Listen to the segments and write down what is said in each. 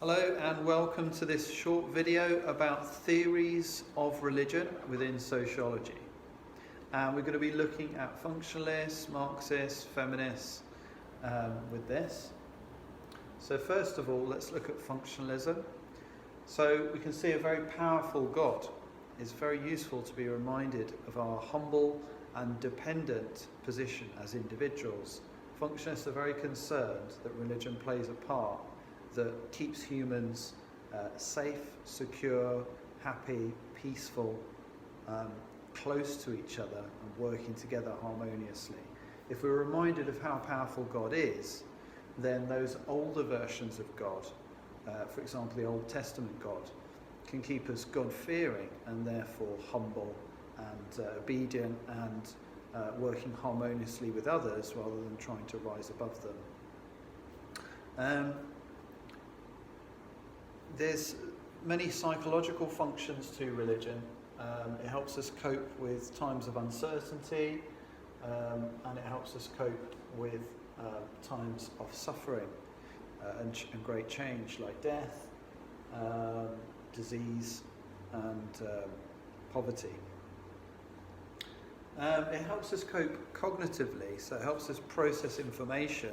Hello and welcome to this short video about theories of religion within sociology. And we're going to be looking at functionalists, Marxists, feminists with this. So first of all, let's look at functionalism. So we can see a very powerful God. It's very useful to be reminded of our humble and dependent position as individuals. Functionalists are very concerned that religion plays a part that keeps humans safe, secure, happy, peaceful, close to each other and working together harmoniously. If we're reminded of how powerful God is, then those older versions of God, for example the Old Testament God, can keep us God-fearing and therefore humble and obedient and working harmoniously with others rather than trying to rise above them. There's many psychological functions to religion. It helps us cope with times of uncertainty, and it helps us cope with times of suffering and great change like death, disease and poverty. It helps us cope cognitively, so it helps us process information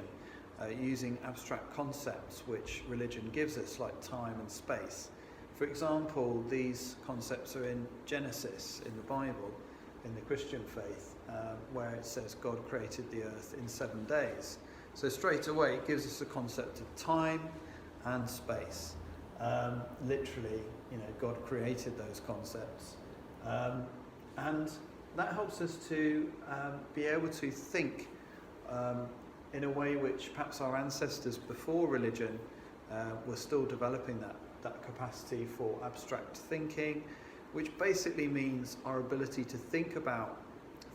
using abstract concepts which religion gives us, like time and space. For example, these concepts are in Genesis in the Bible, in the Christian faith, where it says God created the earth in 7 days. So straight away it gives us the concept of time and space. Literally, God created those concepts. And that helps us to be able to think in a way which perhaps our ancestors before religion were still developing that capacity for abstract thinking, which basically means our ability to think about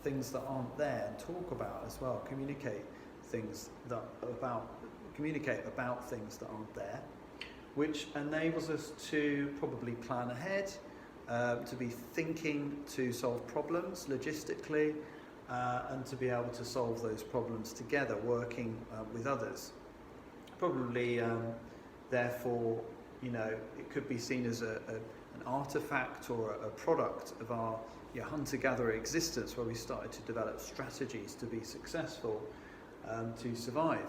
things that aren't there and talk about as well, communicate about things that aren't there, which enables us to probably plan ahead, to be thinking to solve problems logistically, and to be able to solve those problems together, working with others. Probably, therefore, it could be seen as an artifact or a product of our hunter-gatherer existence, where we started to develop strategies to be successful, to survive.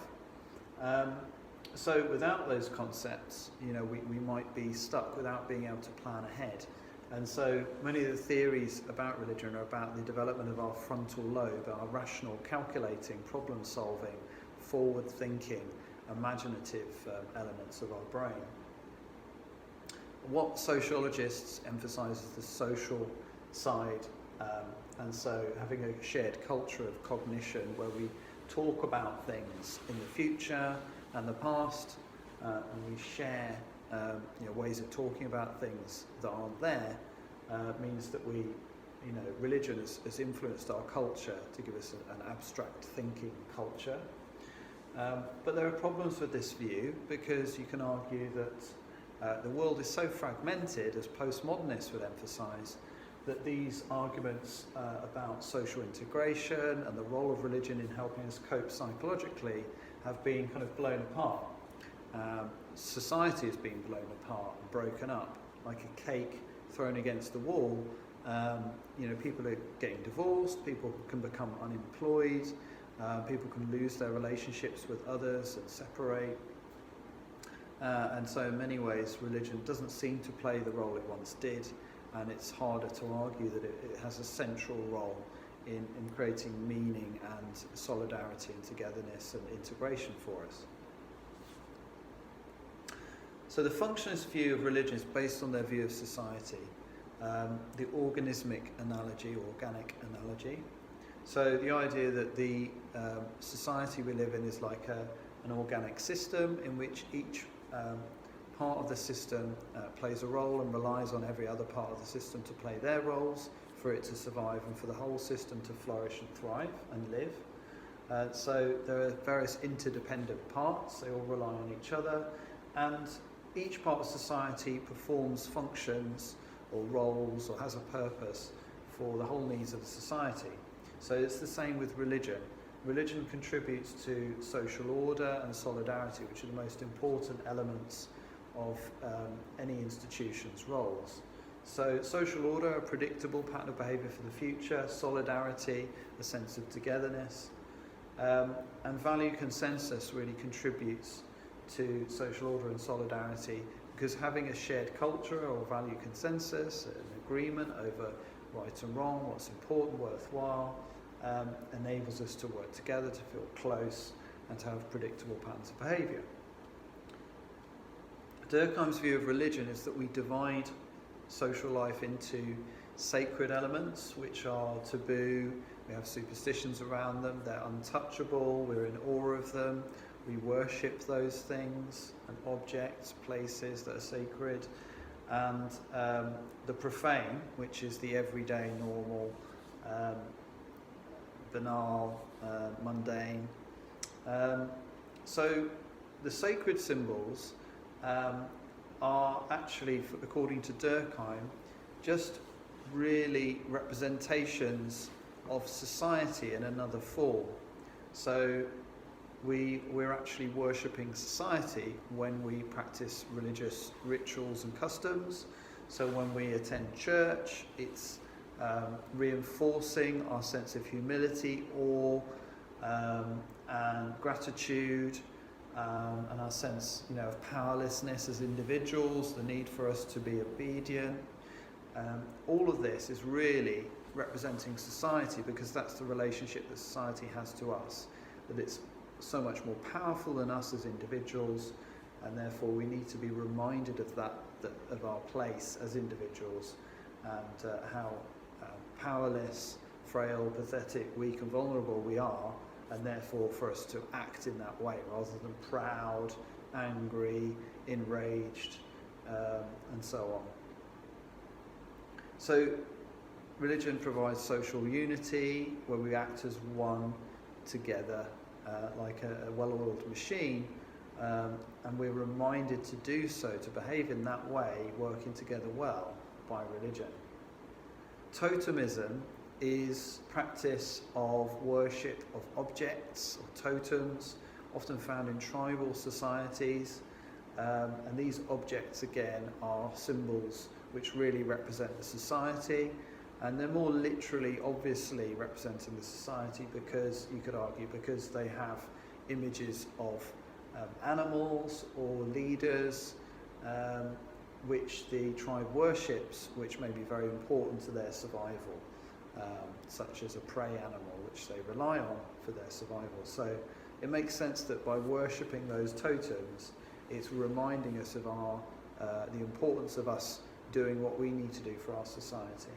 So without those concepts, we might be stuck without being able to plan ahead. And so many of the theories about religion are about the development of our frontal lobe, our rational, calculating, problem-solving, forward-thinking, imaginative elements of our brain. What sociologists emphasise is the social side, and so having a shared culture of cognition where we talk about things in the future and the past, and we share ways of talking about things that aren't there, means that religion has influenced our culture to give us an abstract thinking culture. But there are problems with this view, because you can argue that the world is so fragmented, as postmodernists would emphasise, that these arguments about social integration and the role of religion in helping us cope psychologically have been kind of blown apart. Society has been blown apart and broken up like a cake thrown against the wall. People are getting divorced, people can become unemployed, people can lose their relationships with others and separate. And so in many ways religion doesn't seem to play the role it once did, and it's harder to argue that it has a central role in creating meaning and solidarity and togetherness and integration for us. So the functionalist view of religion is based on their view of society, the organismic analogy, or organic analogy. So the idea that the society we live in is like an organic system in which each part of the system plays a role and relies on every other part of the system to play their roles for it to survive and for the whole system to flourish and thrive and live. So there are various interdependent parts, they all rely on each other, and each part of society performs functions or roles or has a purpose for the whole needs of the society. So it's the same with religion. Religion contributes to social order and solidarity, which are the most important elements of any institution's roles. So social order, a predictable pattern of behaviour for the future, solidarity, a sense of togetherness, and value consensus really contributes to social order and solidarity, because having a shared culture or value consensus, an agreement over right and wrong, what's important, worthwhile, enables us to work together, to feel close, and to have predictable patterns of behaviour. Durkheim's view of religion is that we divide social life into sacred elements, which are taboo, we have superstitions around them, they're untouchable, we're in awe of them, we worship those things and objects, places that are sacred, and the profane, which is the everyday, normal, banal, mundane. So the sacred symbols are actually, according to Durkheim, just really representations of society in another form. So we're actually worshipping society when we practice religious rituals and customs. So when we attend church, it's reinforcing our sense of humility, awe, and gratitude, and our sense, of powerlessness as individuals, the need for us to be obedient. All of this is really representing society, because that's the relationship that society has to us, that it's so much more powerful than us as individuals, and therefore we need to be reminded of that of our place as individuals, and how powerless, frail, pathetic, weak and vulnerable we are, and therefore for us to act in that way rather than proud, angry, enraged, and so on. So religion provides social unity, where we act as one together, like a well-oiled machine, and we're reminded to do so, to behave in that way, working together well by religion. Totemism is practice of worship of objects or totems, often found in tribal societies, and these objects again are symbols which really represent the society, and they're more literally, obviously representing the society, because you could argue because they have images of animals or leaders, which the tribe worships, which may be very important to their survival, such as a prey animal which they rely on for their survival. So it makes sense that by worshipping those totems, it's reminding us of the importance of us doing what we need to do for our society.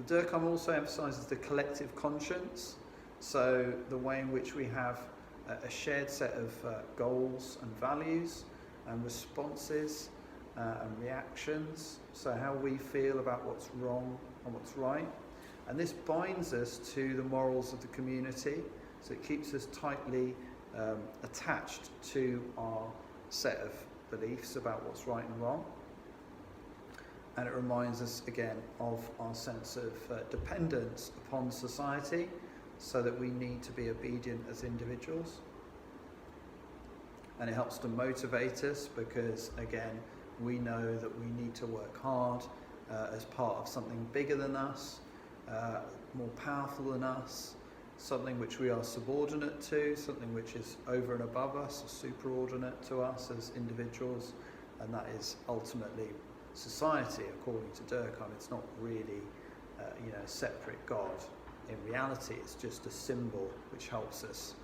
Durkheim also emphasises the collective conscience, so the way in which we have a shared set of goals and values and responses and reactions, so how we feel about what's wrong and what's right. And this binds us to the morals of the community, so it keeps us tightly attached to our set of beliefs about what's right and wrong. And it reminds us again of our sense of dependence upon society, so that we need to be obedient as individuals. And it helps to motivate us, because again, we know that we need to work hard as part of something bigger than us, more powerful than us, something which we are subordinate to, something which is over and above us, or superordinate to us as individuals, and that is ultimately society, according to Durkheim. It's not really a separate God. In reality, it's just a symbol which helps us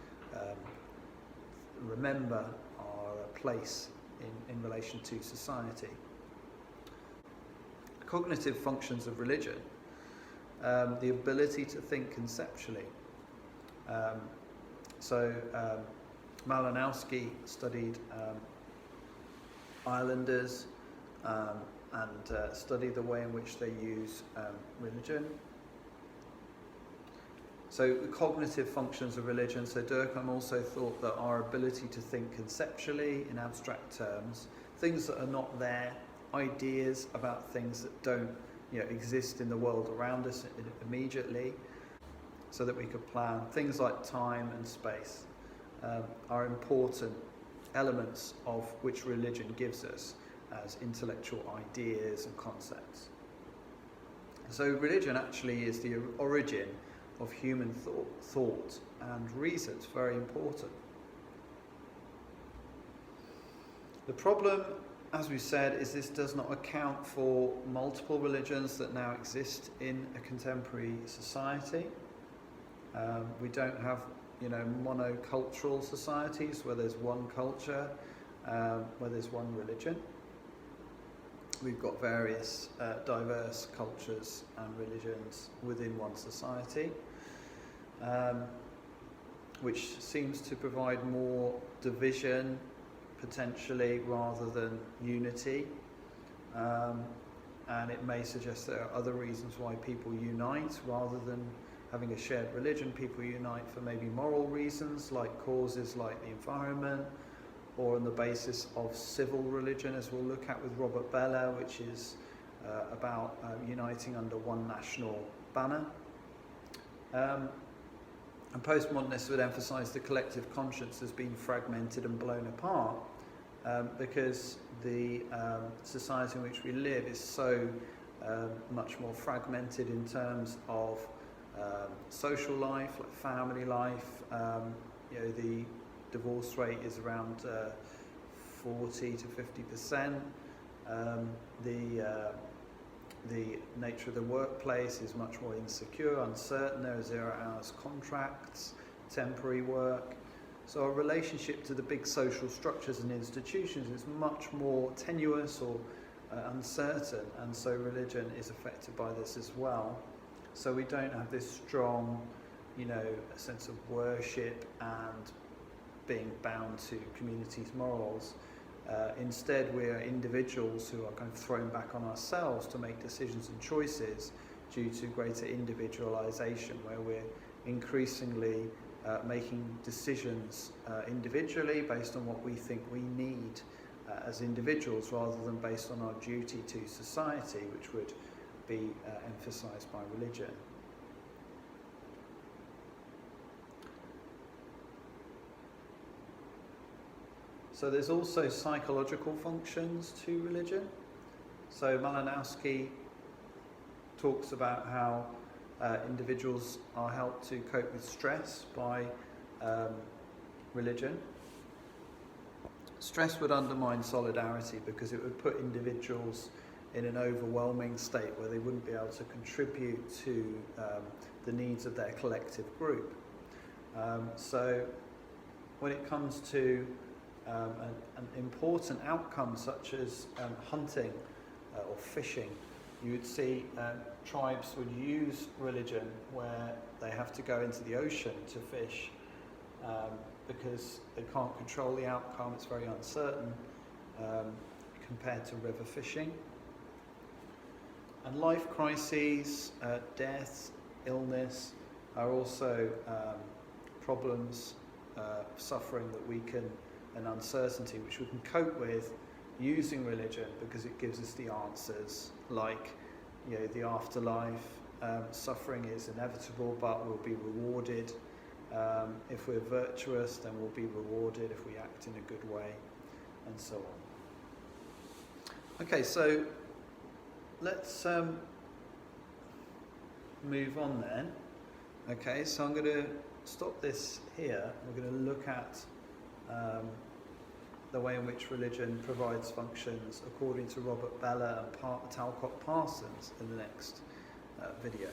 remember our place in relation to society. Cognitive functions of religion, the ability to think conceptually. Malinowski studied islanders and studied the way in which they use religion. So the cognitive functions of religion, so Durkheim also thought that our ability to think conceptually in abstract terms, things that are not there, ideas about things that don't exist in the world around us immediately, so that we could plan, things like time and space, are important elements of which religion gives us as intellectual ideas and concepts. So religion actually is the origin of human thought and reason. It's very important. The problem, as we said, is this does not account for multiple religions that now exist in a contemporary society. We don't have, monocultural societies where there's one culture, where there's one religion. We've got various diverse cultures and religions within one society, which seems to provide more division, potentially, rather than unity. And it may suggest there are other reasons why people unite rather than having a shared religion. People unite for maybe moral reasons, like causes like the environment, or on the basis of civil religion, as we'll look at with Robert Bellah, which is about uniting under one national banner. And postmodernists would emphasise the collective conscience has been fragmented and blown apart because the society in which we live is so much more fragmented in terms of social life, like family life. The divorce rate is around 40 to 50%. The nature of the workplace is much more insecure, uncertain. There are 0 hours contracts, temporary work. So our relationship to the big social structures and institutions is much more tenuous or uncertain, and so religion is affected by this as well. So we don't have this strong, a sense of worship and being bound to community's morals. Instead, we are individuals who are kind of thrown back on ourselves to make decisions and choices due to greater individualization, where we're increasingly making decisions individually based on what we think we need as individuals, rather than based on our duty to society, which would be emphasized by religion. So there's also psychological functions to religion. So Malinowski talks about how individuals are helped to cope with stress by religion. Stress would undermine solidarity because it would put individuals in an overwhelming state where they wouldn't be able to contribute to the needs of their collective group. So when it comes to an important outcome such as hunting or fishing, you would see tribes would use religion where they have to go into the ocean to fish because they can't control the outcome. It's very uncertain compared to river fishing. And life crises, death, illness are also problems, suffering that we can, and uncertainty which we can cope with using religion, because it gives us the answers, like the afterlife. Suffering is inevitable, but we'll be rewarded. If we're virtuous, then we'll be rewarded if we act in a good way, and so on. Okay, so let's move on then. Okay, so I'm going to stop this here. We're going to look at the way in which religion provides functions according to Robert Bellah and Talcott Parsons in the next video.